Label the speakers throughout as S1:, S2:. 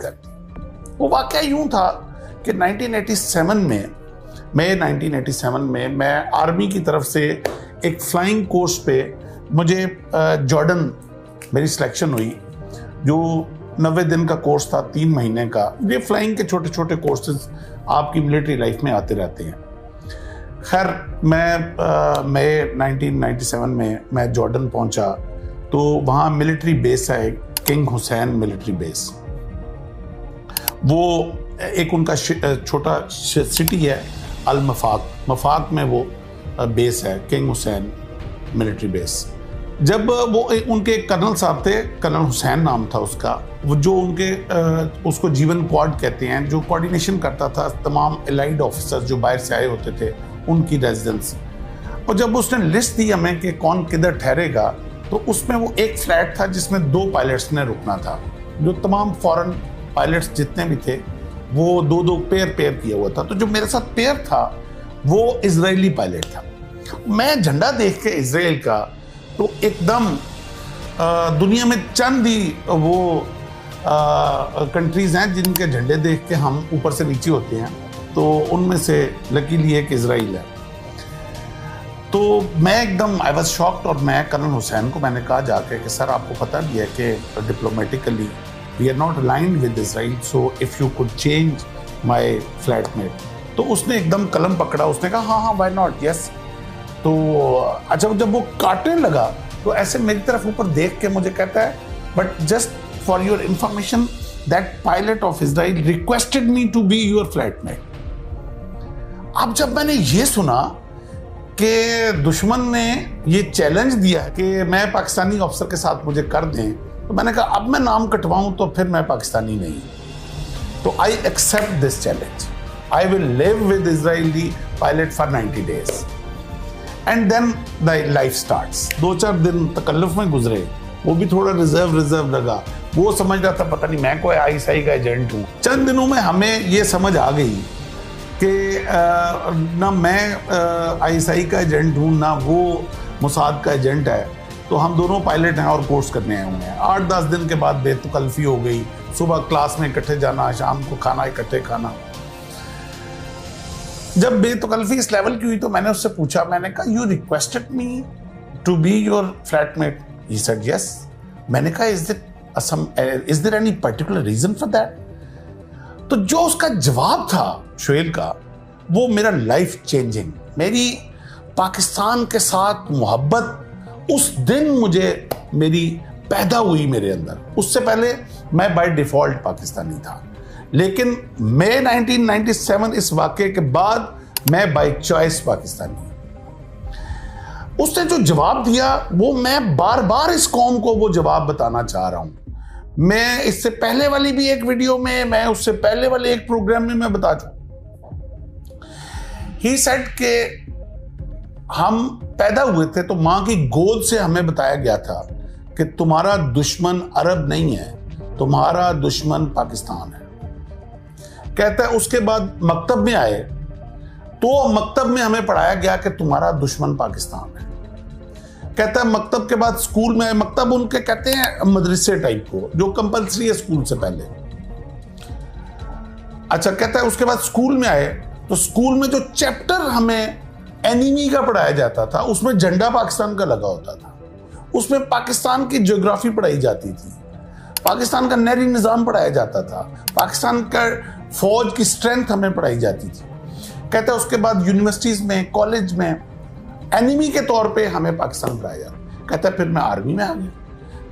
S1: कर दी। वो वाकया यूं था कि 1987 में मैं आर्मी की तरफ से एक फ्लाइंग कोर्स पे मुझे जॉर्डन मेरी सिलेक्शन हुई, जो 90 दिन का कोर्स था, 3 महीने का। ये फ्लाइंग के छोटे छोटे कोर्सेज आपकी मिलिट्री लाइफ में आते रहते हैं। खैर मैं 1997 में मैं जॉर्डन पहुंचा, तो वहाँ मिलिट्री बेस है, किंग हुसैन मिलिट्री बेस। वो एक उनका छोटा सिटी है अल मफाक में वो बेस है, किंग हुसैन मिलिट्री बेस। जब वो उनके कर्नल साहब थे, कर्नल हुसैन नाम था उसका, वो जो उनके उसको जीवन क्वाड कहते हैं, जो कोऑर्डिनेशन करता था तमाम एलाइड ऑफिसर्स जो बाहर से आए होते थे उनकी रेजिडेंस। और जब उसने लिस्ट दी हमें कि कौन किधर ठहरेगा, तो उसमें वो एक फ्लैट था जिसमें 2 पायलट्स ने रुकना था। जो तमाम फॉरेन पायलट्स जितने भी थे वो 2-2 पेयर किया हुआ था। तो जो मेरे साथ पेयर था वो इजरायली पायलट था। मैं झंडा देख के इजराइल का, तो एकदम दुनिया में चंद ही वो कंट्रीज हैं जिनके झंडे देख के हम ऊपर से नीचे होते हैं, तो उनमें से लकीली एक इजराइल है। तो मैं एकदम आई वाज शॉक्ड, और मैं कर्नल हुसैन को मैंने कहा जाके कि सर आपको पता भी है कि diplomatically we are not aligned with Israel, so if you could change my flatmate. तो उसने एकदम कलम पकड़ा, उसने कहा हाँ व्हाई नॉट, यस। तो अच्छा, जब वो काटने लगा तो ऐसे मेरी तरफ ऊपर देख के मुझे कहता है, but just for your information that pilot of Israel requested me to be your flatmate. अब जब मैंने ये सुना कि दुश्मन ने ये चैलेंज दिया कि मैं पाकिस्तानी ऑफिसर के साथ मुझे कर दें, तो मैंने कहा अब मैं नाम कटवाऊं तो फिर मैं पाकिस्तानी नहीं। तो I accept this challenge, I will live with Israeli pilot for 90 days and then the life starts. 2-4 दिन तकल्लुफ में गुजरे, वो भी थोड़ा रिजर्व लगा। वो समझ रहा था पता नहीं मैं कोई आईएसआई का एजेंट हूँ। चंद दिनों में हमें ये समझ आ गई कि ना मैं आईएसआई का एजेंट हूँ ना वो मोसाद का एजेंट है। तो हम दोनों पायलट हैं और कोर्स करने आए हुए हैं। 8-10 दिन के बाद बेतकल्फी हो गई। सुबह क्लास में इकट्ठे जाना, शाम को खाना इकट्ठे खाना। जब बेतकल्फी इस लेवल की हुई तो मैंने उससे पूछा, मैंने कहा you requested me to be your flatmate? He said yes. मैंने कहा is there any particular reason for that? तो जो उसका जवाब था शोएल का, वो मेरा लाइफ चेंजिंग, मेरी पाकिस्तान के साथ मोहब्बत उस दिन मुझे मेरी पैदा हुई मेरे अंदर। उससे पहले मैं बाय डिफॉल्ट पाकिस्तानी था, लेकिन मई 1997 इस वाक़े के बाद मैं बाय चॉइस पाकिस्तानी। उसने जो जवाब दिया वो मैं बार बार इस कौम को वो जवाब बताना चाह रहा हूं। मैं इससे पहले वाली भी एक वीडियो में, मैं उससे पहले वाले एक प्रोग्राम में मैं बता चुका। ही सेड के हम पैदा हुए थे तो मां की गोद से हमें बताया गया था कि तुम्हारा दुश्मन अरब नहीं है, तुम्हारा दुश्मन पाकिस्तान है। कहता है उसके बाद मकतब में आए तो मकतब में हमें पढ़ाया गया कि तुम्हारा दुश्मन पाकिस्तान है। कहता है मकतब के बाद स्कूल में, मकतब उनके कहते हैं मदरसे टाइप को जो कंपलसरी है स्कूल से पहले। अच्छा, कहता है उसके बाद स्कूल में आए तो स्कूल में जो चैप्टर हमें एनिमी का पढ़ाया जाता था उसमें झंडा पाकिस्तान का लगा होता था। उसमें पाकिस्तान की ज्योग्राफी पढ़ाई जाती थी, पाकिस्तान का नहरी निज़ाम पढ़ाया जाता था, पाकिस्तान का फौज की स्ट्रेंथ हमें पढ़ाई जाती थी। कहता है उसके बाद यूनिवर्सिटीज में, कॉलेज में एनिमी के तौर पे हमें पाकिस्तान पढ़ाया जाता। कहता है फिर मैं आर्मी में आ गया।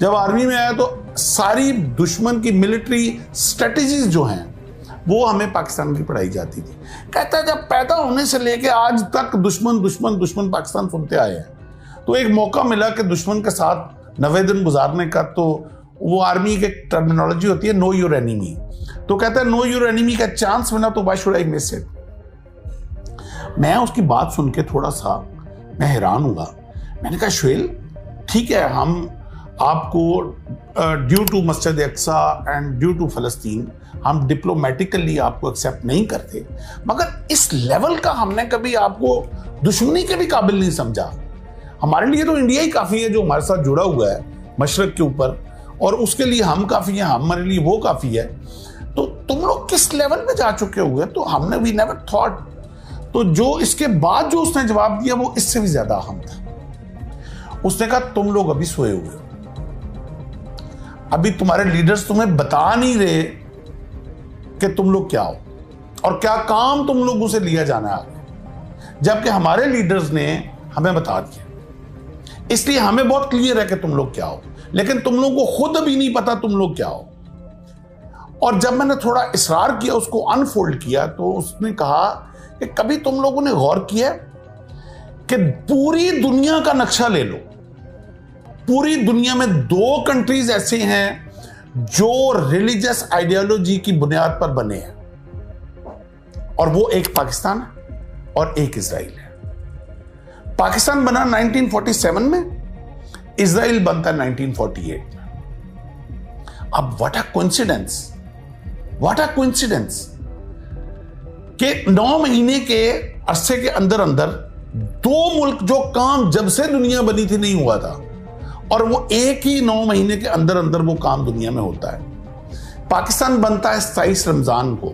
S1: जब आर्मी में आया तो सारी दुश्मन की मिलिट्री स्ट्रेटेजीज जो हैं वो हमें पाकिस्तान की पढ़ाई जाती थी। कहता है जब पैदा होने से लेके आज तक दुश्मन दुश्मन दुश्मन पाकिस्तान सुनते आए हैं, तो एक मौका मिला कि दुश्मन के साथ 90 दिन गुजारने का। तो वो आर्मी की टर्मिनोलॉजी होती है नो योर एनिमी। तो कहता है नो योर एनिमी का चांस मिला तो why should I miss it. मैं उसकी बात सुन के थोड़ा सा मैं हैरान हुआ। मैंने कहा शोएल ठीक है, हम आपको ड्यू टू मस्जिद अक्सा एंड ड्यू टू फलस्तीन हम डिप्लोमेटिकली आपको एक्सेप्ट नहीं करते, मगर इस लेवल का हमने कभी आपको दुश्मनी के भी काबिल नहीं समझा। हमारे लिए तो इंडिया ही काफ़ी है जो हमारे साथ जुड़ा हुआ है मशरक के ऊपर, और उसके लिए हम काफ़ी हैं, हमारे लिए वो काफ़ी है। तो तुम लोग किस लेवल पे जा चुके हुए? तो हमने वी नेवर थॉट। तो जो इसके बाद जो उसने जवाब दिया वो इससे भी ज्यादा अहम था। उसने कहा तुम लोग अभी सोए हुए हो, अभी तुम्हारे लीडर्स तुम्हें बता नहीं रहे कि तुम लोग क्या हो और क्या काम तुम लोगों से लिया जाना है आगे, जबकि हमारे लीडर्स ने हमें बता दिया। इसलिए हमें बहुत क्लियर है कि तुम लोग क्या हो, लेकिन तुम लोगों को खुद भी नहीं पता तुम लोग क्या हो। और जब मैंने थोड़ा इसरार किया, उसको अनफोल्ड किया, तो उसने कहा कि कभी तुम लोगों ने गौर किया कि पूरी दुनिया का नक्शा ले लो, पूरी दुनिया में 2 कंट्रीज ऐसे हैं जो रिलीजियस आइडियोलॉजी की बुनियाद पर बने हैं, और वो एक पाकिस्तान है और एक इजराइल है। पाकिस्तान बना 1947 में, इजराइल बनता 1948 में। अब what a coincidence, what a coincidence कि 9 महीने के अरसे के अंदर अंदर 2 मुल्क जो काम जब से दुनिया बनी थी नहीं हुआ था, और वो एक ही 9 महीने के अंदर अंदर वो काम दुनिया में होता है। पाकिस्तान बनता है 27 रमजान को,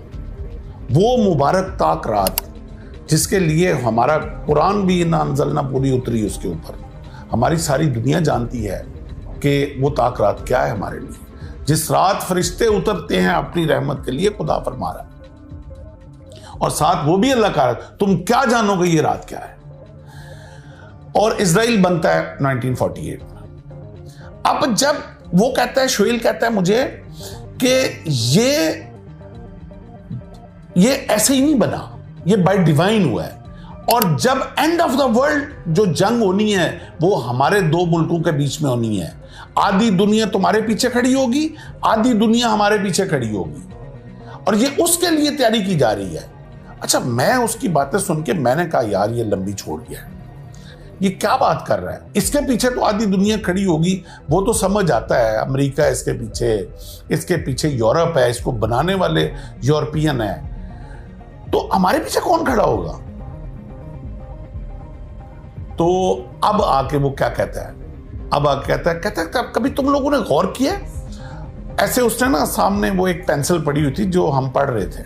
S1: वो मुबारक ताक रात जिसके लिए हमारा कुरान भी ना अंज़लना पूरी उतरी उसके ऊपर। हमारी सारी दुनिया जानती है कि वो ताक रात क्या है हमारे लिए, जिस रात फरिश्ते उतरते हैं अपनी रहमत के लिए, खुदा फरमा रहा है। और साथ वो भी अल्लाह का, तुम क्या जानोगे ये रात क्या है। और इजराइल बनता है 1948 में। अब जब वो कहता है, शोएल कहता है मुझे कि ये ऐसे ही नहीं बना, ये बाय डिवाइन हुआ है। और जब एंड ऑफ द वर्ल्ड जो जंग होनी है वो हमारे 2 मुल्कों के बीच में होनी है। आधी दुनिया तुम्हारे पीछे खड़ी होगी, आधी दुनिया हमारे पीछे खड़ी होगी, और ये उसके लिए तैयारी की जा रही है। अच्छा, मैं उसकी बातें सुन के मैंने कहा यार ये लंबी छोड़ गया है, ये क्या बात कर रहा है। इसके पीछे तो आधी दुनिया खड़ी होगी, वो तो समझ आता है, अमेरिका इसके पीछे यूरोप है, इसको बनाने वाले यूरोपियन है, तो हमारे पीछे कौन खड़ा होगा। तो अब आके वो क्या कहता है, अब आके कहता है कभी तुम लोगों ने गौर किया, ऐसे उसने ना सामने वो एक पेंसिल पड़ी हुई थी जो हम पढ़ रहे थे,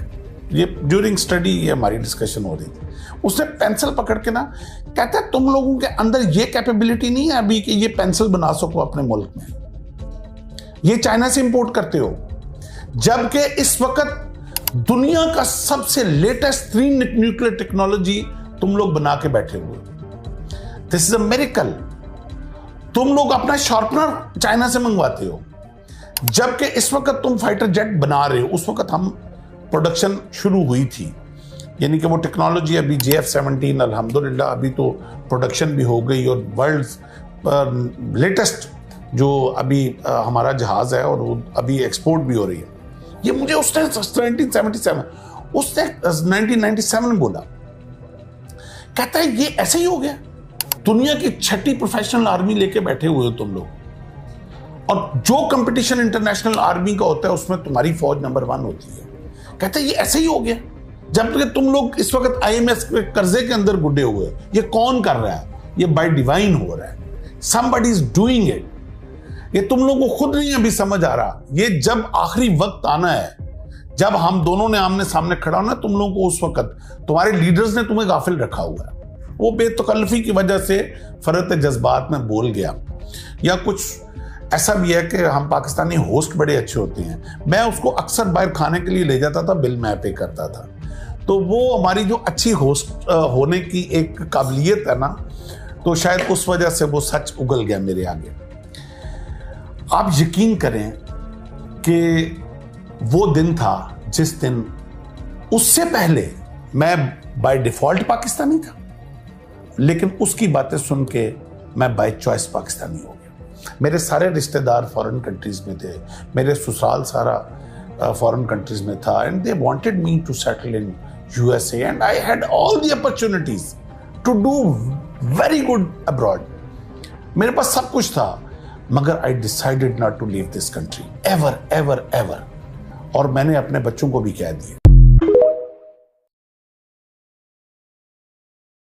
S1: ये ड्यूरिंग स्टडी ये हमारी डिस्कशन हो रही थी। उसने पेंसिल पकड़ के ना कहता है तुम लोगों के अंदर ये कैपेबिलिटी नहीं है अभी कि ये पेंसिल बना सको अपने मुल्क में, ये चाइना से इंपोर्ट करते हो, जबकि इस वक्त दुनिया का सबसे लेटेस्ट 3 न्यूक्लियर टेक्नोलॉजी तुम लोग बना के बैठे हुए। This is a miracle. तुम लोग अपना शार्पनर चाइना से मंगवाते हो, जबकि इस वक्त तुम फाइटर जेट बना रहे हो। उस वक्त हम प्रोडक्शन शुरू हुई थी, यानी कि वो टेक्नोलॉजी अभी JF-17 अल्हम्दुलिल्लाह अभी तो प्रोडक्शन भी हो गई, और वर्ल्ड लेटेस्ट जो अभी हमारा जहाज है और वो अभी एक्सपोर्ट भी हो रही है। ये मुझे उसने 1977 उसने 1997 बोला, कहता है ये ऐसे ही हो गया, दुनिया की 6ठी प्रोफेशनल आर्मी लेके बैठे हुए हो तुम लोग, और जो कंपटीशन इंटरनेशनल आर्मी का होता है उसमें तुम्हारी फौज नंबर 1 होती है। कहता है ये ऐसे ही हो गया, जबकि तुम लोग इस वक्त IMF के कर्जे के अंदर गुड्डे हुए। ये कौन कर रहा है? ये बाय डिवाइन हो रहा है, somebody is doing it। ये तुम लोगों को खुद नहीं अभी समझ आ रहा। ये जब आखिरी वक्त आना है, जब हम दोनों ने आमने सामने खड़ा होना, तुम लोगों को उस वक्त तुम्हारे लीडर्स ने तुम्हें गाफिल रखा हुआ है। वो बेतकल्लफी की वजह से फरत जज्बात में बोल गया, या कुछ ऐसा भी है कि हम पाकिस्तानी होस्ट बड़े अच्छे होते हैं। मैं उसको अक्सर बाहर खाने के लिए ले जाता था, बिल मैं पे करता था। तो वो हमारी जो अच्छी होस्ट होने की एक काबिलियत है ना, तो शायद उस वजह से वो सच उगल गया मेरे आगे। आप यकीन करें कि वो दिन था जिस दिन, उससे पहले मैं बाय डिफॉल्ट पाकिस्तानी था, लेकिन उसकी बातें सुन के मैं बाय चॉइस पाकिस्तानी हो गया। मेरे सारे रिश्तेदार फॉरेन कंट्रीज में थे, मेरे ससुराल सारा फॉरेन कंट्रीज में था, and they wanted me to settle in USA, and I had all the opportunities to do very good abroad. मेरे पास सब कुछ था, मगर I decided not to leave this country ever, ever, ever. और मैंने अपने बच्चों को भी कह दिया